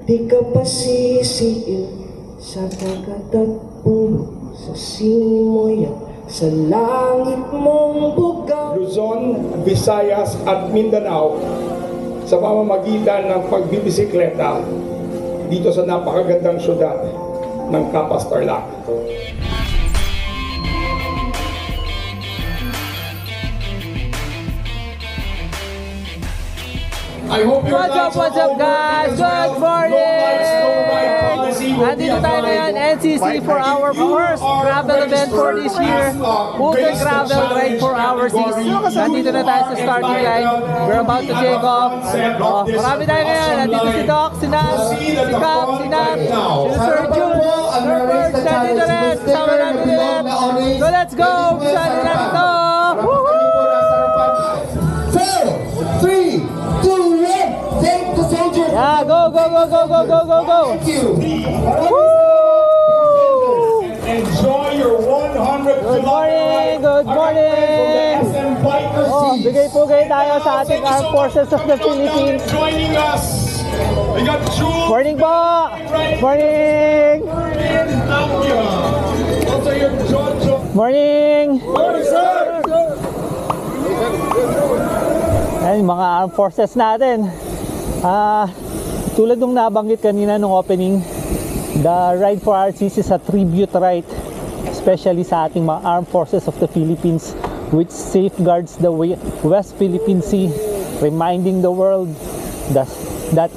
Di ka pa sisiil sa dagat at puno, sa simoy at sa langit mong bugaw. Luzon, Visayas at Mindanao sa pamamagitan ng pagbibisikleta dito sa napakagandang syudad ng Capas Tarlac. I hope What's up guys? Good morning! Nandito tayo ngayon, NCC for our first travel event for this year. Ultra Travel Ride for our season. Nandito na tayo sa starting line. We're about to take off. Marami tayo ngayon. Nandito si Doc, si Nas, si Cap, si Nat, si Sir Jules, Sir Bird, nandito rin. Sama natin ulit. So let's go! Saan na natin ito? Woohoo! 4, 3, 2, 1, thank the soldiers. Yeah, go! Thank you. Woo! Enjoy your 100 Good morning! Good morning! SM Bikers Oh, bigay-pugay tayo sa ating Armed Forces of the Philippines. joining us. We got Jules. Morning po! Morning! Also your Jojo. Morning! Morning, sir. Ayan, mga Armed Forces natin. Tulad nung nabanggit kanina nung opening, the Ride for RCC is a tribute ride, especially sa ating mga Armed Forces of the Philippines, which safeguards the West Philippine Sea, reminding the world that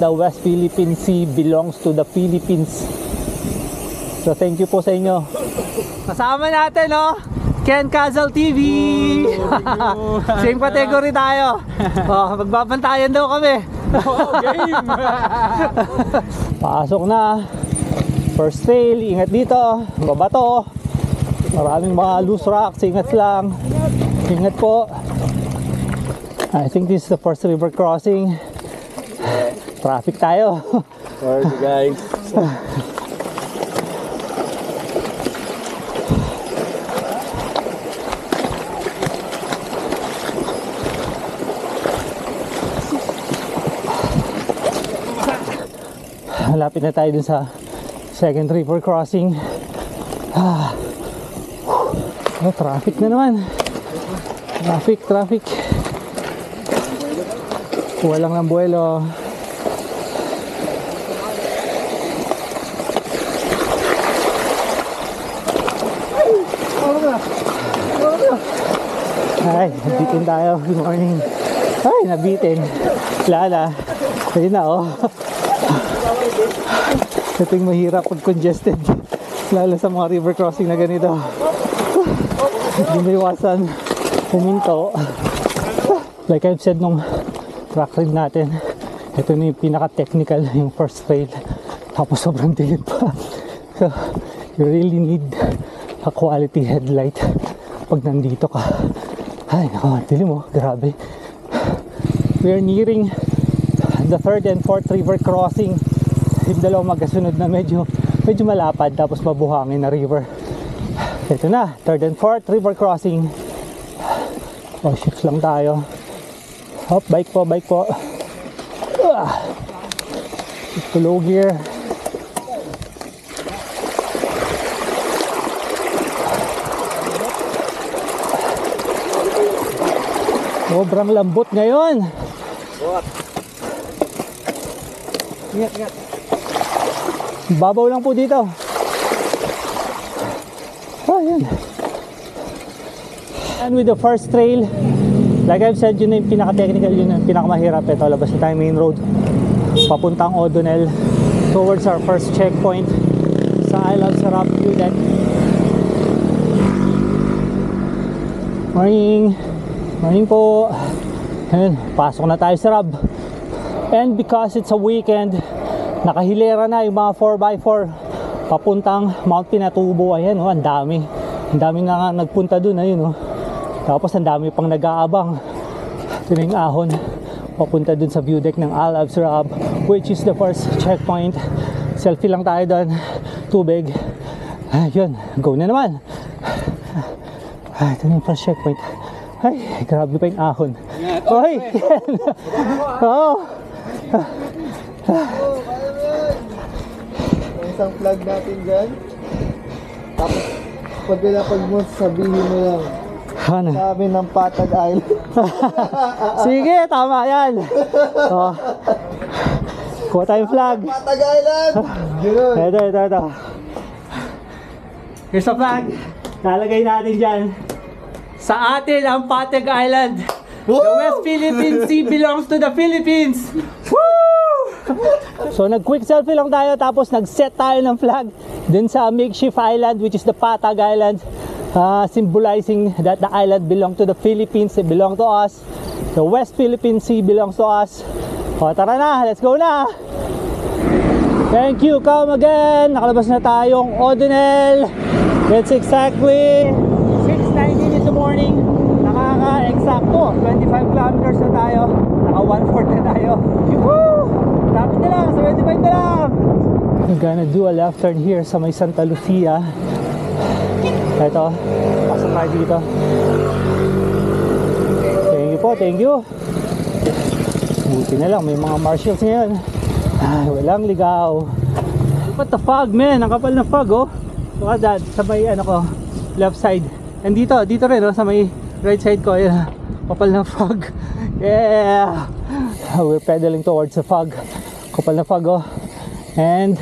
the West Philippine Sea belongs to the Philippines. So thank you po sa inyo. Kasama natin, no? Ken Casal TV! Same category tayo. Magbabantayan daw kami. Game! Pasok na. First trail, ingat dito. Babato. Maraming mga loose rocks, ingat lang. Ingat po. I think this is the first river crossing. Traffic tayo. Sorry guys. Malapit na tayo dun sa second river crossing. Traffic na naman. Traffic. Walang ng buwelo. Ay, nabitin tayo. Good morning. Ay, nabitin. Lala. Ayun na, oh. Ito yung mahirap pag congested, lalo sa mga river crossing na ganito. Hindi mo iwasan huminto. Like I've said nung track ride natin, ito na yung pinaka-technical, yung first trail, tapos sobrang dilim pa. So you really need a quality headlight pag nandito ka. Ay nako, dilim oh, grabe. We are nearing the third and fourth river crossing. Yung dalawang magkasunod na medyo malapad, tapos mabuhangin na river. Ito na, third and fourth river crossing. Oh, shifts lang tayo. Hop, bike po. Ito low gear. Sobrang lambot ngayon. Ingat. Babaw lang po dito. Ayan. And with the first trail, like I've said, yun yung pinaka-technical, yun yung pinakamahirap. Ito, labas na tayo main road. Papuntang O'Donnell towards our first checkpoint sa Isle of Sarap view deck. Morning po. Ayan, pasok na tayo sa Rab. And because it's a weekend, nakahilera na yung mga 4x4 papuntang Mount Pinatubo. Ayan oh, ang dami na nga nagpunta dun, ayun oh. Tapos ang dami pang nag-aabang. Ito na yung ahon papunta dun sa view deck ng Isle of Sarap, which is the first checkpoint. Selfie lang tayo dun, tubig. Ayun, go na naman. Ito na yung first checkpoint. Ay, grabe pa yung ahon. Hoy! Oo. isang flag natin dyan. Tapos, pag pinapag mo, sabihin mo lang, Ano? sabi ng Patag Island. Sige, tama yan. Oh. Kuha tayong flag. Patag Island! Ganun. Ito. Here's a flag. Lalagay natin dyan. Sa atin ang Patag Island. The West Philippine Sea belongs to the Philippines. Woo! So nag-quick selfie lang tayo tapos nag-set tayo ng flag dun sa makeshift island which is the Patag Island, symbolizing that the island belong to the Philippines, it belong to us. The West Philippine Sea belongs to us. O tara na, let's go na. Thank you, come again. Nakalabas na tayong O'Donnell. It's exactly 6:19 in the morning. Nakaka-eksakto 25 kilometers na tayo. Naka 1/4 na tayo. Woo! Lapit na lang, 75 na lang. I'm gonna do a left turn here sa may Santa Lucia. Ito, pasok tayo dito. Thank you po, thank you. Buti na lang, may mga marshals ngayon. Ay, walang ligaw. What the fog, man? Ang kapal na fog, oh. Look at that, sa may, left side. And dito rin, oh, sa may right side ko. Ayan, kapal na fog. Yeah! We're pedaling towards the fog. Kapal na fog, oh. And,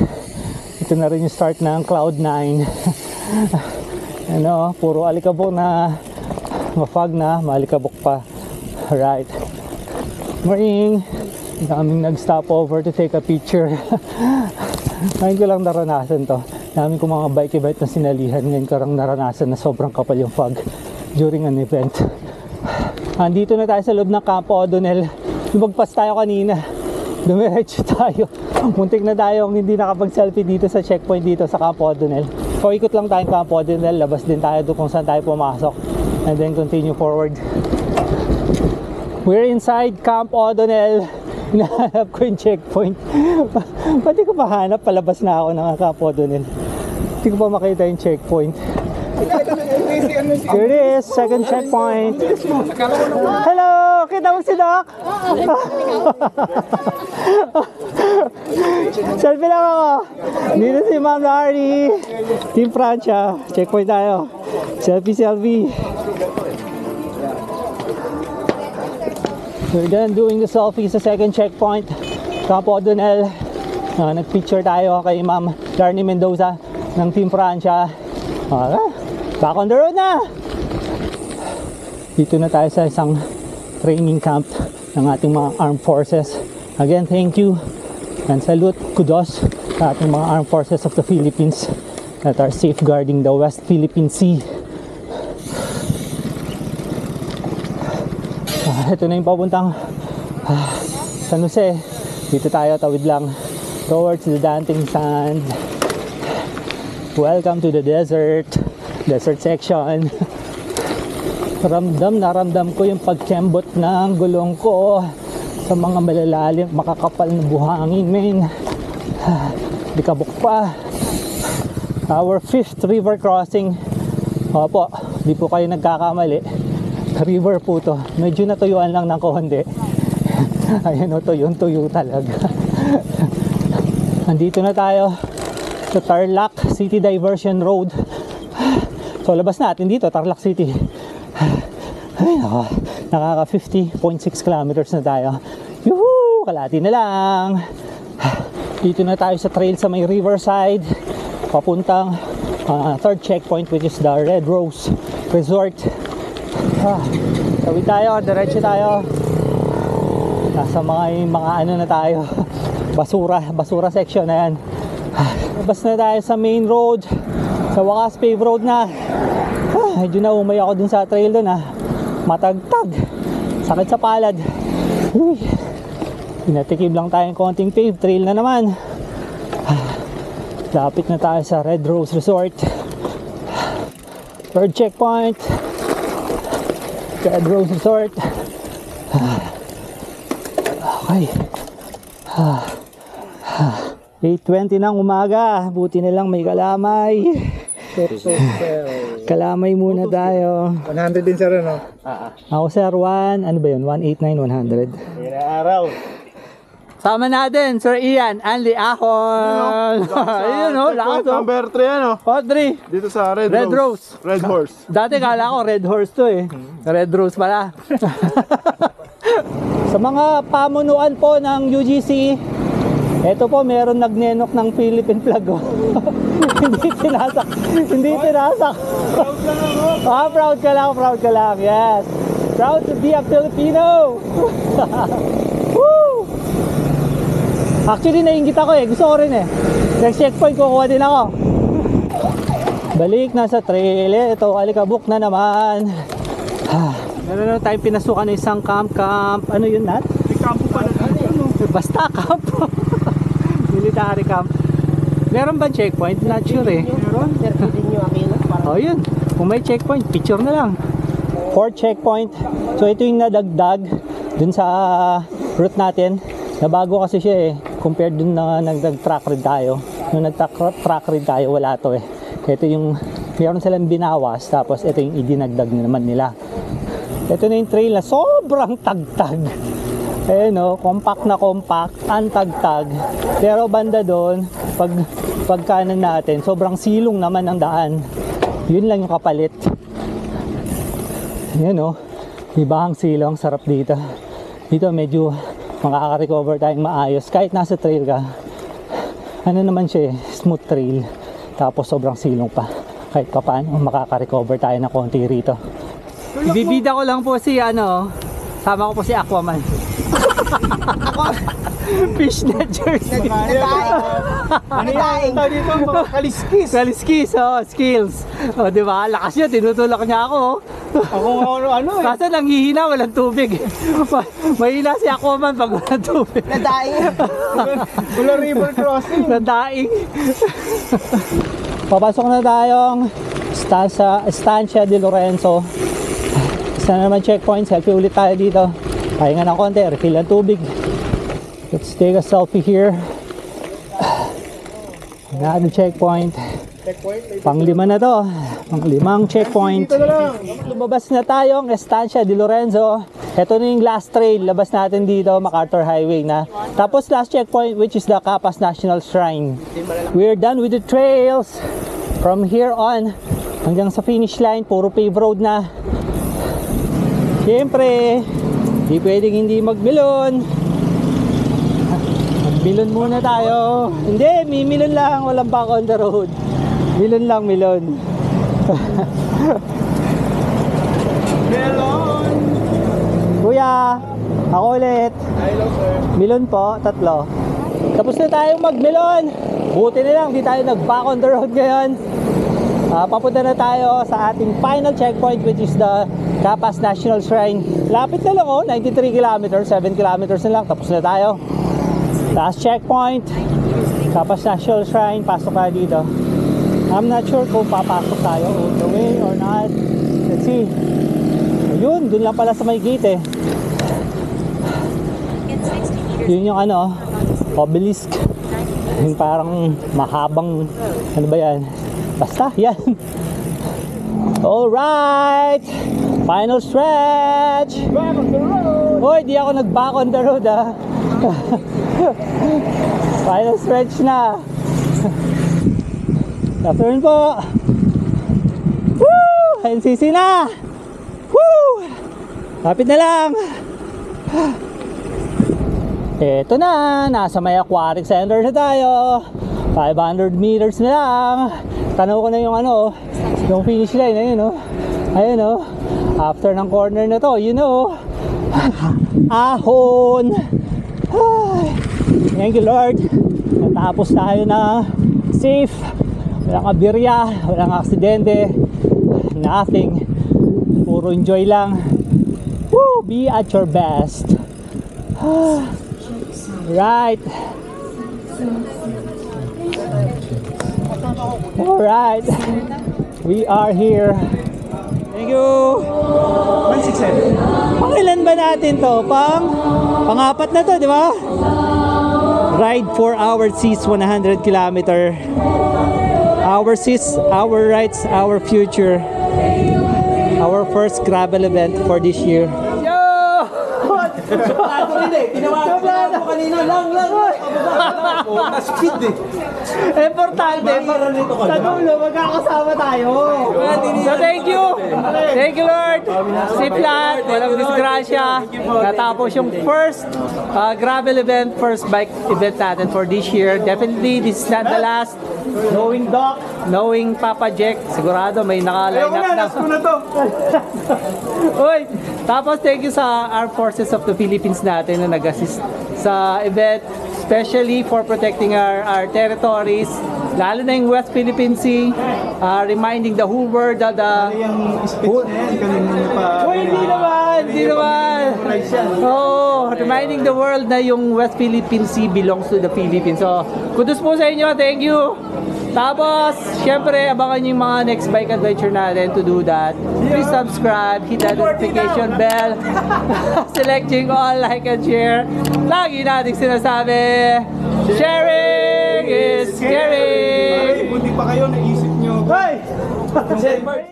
ito na rin yung start ng Cloud9. Puro alikabok na, ma-fog na, maalikabok pa. Right. Morning! Daming nag-stop over to take a picture. Ngayon ko lang naranasan to. Daming ko mga bike na sinalihan. Ngayon ko lang naranasan na sobrang kapal yung fog during an event. Andito na tayo sa loob ng Campo O'Donnell. Lumagpas tayo kanina. Dumiretso tayo. Muntik na tayong hindi nakapag-selfie dito sa checkpoint dito sa Campo O'Donnell. So ikot lang tayong Campo O'Donnell. Labas din tayo doon kung saan tayo pumasok. And then continue forward. We're inside Camp O'Donnell. Hinahanap ko yung checkpoint. Pati ko mahanap, palabas na ako ng Camp O'Donnell. Hindi ko pa makita yung checkpoint. Here it is, second checkpoint. Hello! Kita mo si Doc? Selfie lang ako. Dito si Ma'am Larry. Team Francia. Checkpoint tayo. Selfie. We're done doing the selfie sa second checkpoint. Campo O'Donnell. Nag-picture tayo kay Ma'am Darnie Mendoza ng Team Francia. Back on the road na! Dito na tayo sa isang training camp ng ating mga armed forces. Again, thank you and salute, kudos sa ating mga armed forces of the Philippines that are safeguarding the West Philippine Sea. Ito na yung papuntang San Jose. Dito tayo, tawid lang towards the Daunting Sand. Welcome to the desert section. Ramdam ko yung pagkembot ng gulong ko sa mga malalalim, makakapal na buhangin, men. Likabok pa. Our 5th river crossing. Opo, di po kayo nagkakamali. River po to. Medyo natuyuan lang ng konti. Ayun o, tuyong-tuyo talaga. Andito na tayo sa Tarlac City Diversion Road. So labas natin dito, Tarlac City. Ay, nakaka 50.6 kilometers na tayo. Yuhuu! Kalahati na lang. Dito na tayo sa trail sa may riverside. Papuntang third checkpoint which is the Red Rose Resort. Tawid tayo, diretso tayo. Nasa mga ano na tayo. Basura section na yan. Labas na tayo sa main road. Sa wakas pave road na. Medyo naumay ako dun sa trail dun matagtag, sakit sa palad. Pinatikim lang tayong konting pave trail na naman. Lapit na tayo sa Red Rose Resort. Third checkpoint, Red Rose Resort. Okay. 8:20 ng umaga. Buti na lang may kalamay. Kalamay muna tayo. 100 din sir, no? Ako sir, ano ba yun? 189, 100. Araw. Sama natin, Sir Ian, Andy Ahon. Ayun o, lakas o. Number 3 ano? O, 3. Dito sa Red Rose. Red Horse. Dati kala ko Red Horse to eh. Red Rose pala. Sa mga pamunuan po ng UGC, eto po meron nagnenok ng Philippine flag oh. Hindi tinasak. Hindi tinasak. Proud ka lang. Yes. Proud to be a Filipino. Woo! Actually, nainggit ako eh. Gusto ko rin eh. Next checkpoint, kukuha din ako. Balik na sa trail. Ito, alikabok na naman. Meron na tayong pinasukan ng isang camp. Ano yun, Nat? May kampo pa na Basta camp. Military camp. Meron ba checkpoint? Not sure eh. Meron? Serpilin nyo Aquino. Oh, yun. Kung may checkpoint, picture na lang. 4 checkpoint. So, ito yung nadagdag dun sa route natin. Nabago kasi siya eh. Compared dun na nag-track ride tayo. Nung nag-track ride tayo, wala to eh. Ito yung, meron silang binawas. Tapos, ito yung idinagdag naman nila. Ito na yung trail na sobrang tagtag. Eh no, compact na compact, antagtag. Pero banda doon, pag kanan natin, sobrang silong naman ang daan. Yun lang yung kapalit. Yan no, ibang silong, sarap dito. Dito medyo makaka-recover tayong maayos. Kahit nasa trail ka, ano naman siya eh, smooth trail. Tapos sobrang silong pa. Kahit pa paano, makaka-recover tayo na konti rito. Ibibida ko lang po si sama ko po si Aquaman. Fishnet jersey. Ano daing? Dito mga kaliskis. Kaliskis, skills. O, di ba? Lakas yun, tinutulak niya ako. Ako ano eh. Kaso nanghihina, walang tubig. Mahina si Aquaman pag walang tubig. Nadaing. Wala river crossing. Nadaing. Papasok na tayong Estancia de Lorenzo. Isa na naman checkpoint, selfie ulit tayo dito. Pahinga ng konti, refill ang tubig. Let's take a selfie here. Another checkpoint. Pang-5 na to. Pang-5 checkpoint. Lumabas na tayong Estancia de Lorenzo. Ito na yung last trail. Labas natin dito, MacArthur Highway na. Tapos last checkpoint, which is the Capas National Shrine. We're done with the trails. From here on, hanggang sa finish line, puro paved road na. Siyempre, di pwedeng hindi magmilon. Magmilon muna tayo. Hindi, mimilon lang. Walang back on the road. Milon lang, milon. Melon. Kuya, ako ulit. Hello sir. Milon po, 3. Tapos na tayong magmilon. Buti na lang, di tayo nag-back on the road ngayon. Papunta na tayo sa ating final checkpoint, which is the Capas National Shrine. Lapit na lang 93 kilometers, 7 kilometers na lang, tapos na tayo. Last checkpoint, Capas National Shrine, pasok tayo dito. I'm not sure kung papasok tayo all the way or not. Let's see. Ayun, dun lang pala sa may gate eh. Yun yung obelisk. Yung parang mahabang, ano ba yan? Basta, yan. Alright! Final stretch! Back on the road. Hoy, di ako nag-back on the road ah. Final stretch na. Afternoon po. Woo! NCC na! Woo! Lapit na lang. Eto na, nasa may aquatic center na tayo. 500 meters na lang. Tanaw ko na yung yung finish line. Ayun ayun after ng corner na to, ahon. Ay, thank you Lord. Natapos tayo na safe. Walang abirya, walang aksidente, nothing. Puro enjoy lang. Woo, be at your best. Right. Alright, we are here. Thank you. 167. Pangilan ba natin to? Pang-apat na to, di ba? Ride 4 hours seats 100 kilometer. Our seats, our rides, our future. Our first gravel event for this year. Yo! Hindi, tinawagan ko kanina. Lang. Na-speed eh. Importante, sa dulo, magkakasama tayo. So thank you. Thank you, Lord. Safe lahat. Walang disgrasya. Natapos yung first gravel event, first bike event natin for this year. Definitely, this is not the last. Knowing Doc, knowing Papa Jack, sigurado may naka-line up na. Uy, tapos thank you sa Armed Forces of the Philippines natin na nag-assist sa event, especially for protecting our territories, lalo na yung West Philippine Sea, reminding the whole world that hindi naman. Oh, reminding the world na yung West Philippine Sea belongs to the Philippines. So, kudos po sa inyo. Thank you. Tapos, syempre, abangan yung mga next bike adventure natin to do that. Please subscribe, hit that notification bell, selecting all, like and share. Lagi natin sinasabi, sharing is caring. Buti pa kayo, naisip nyo. Hey!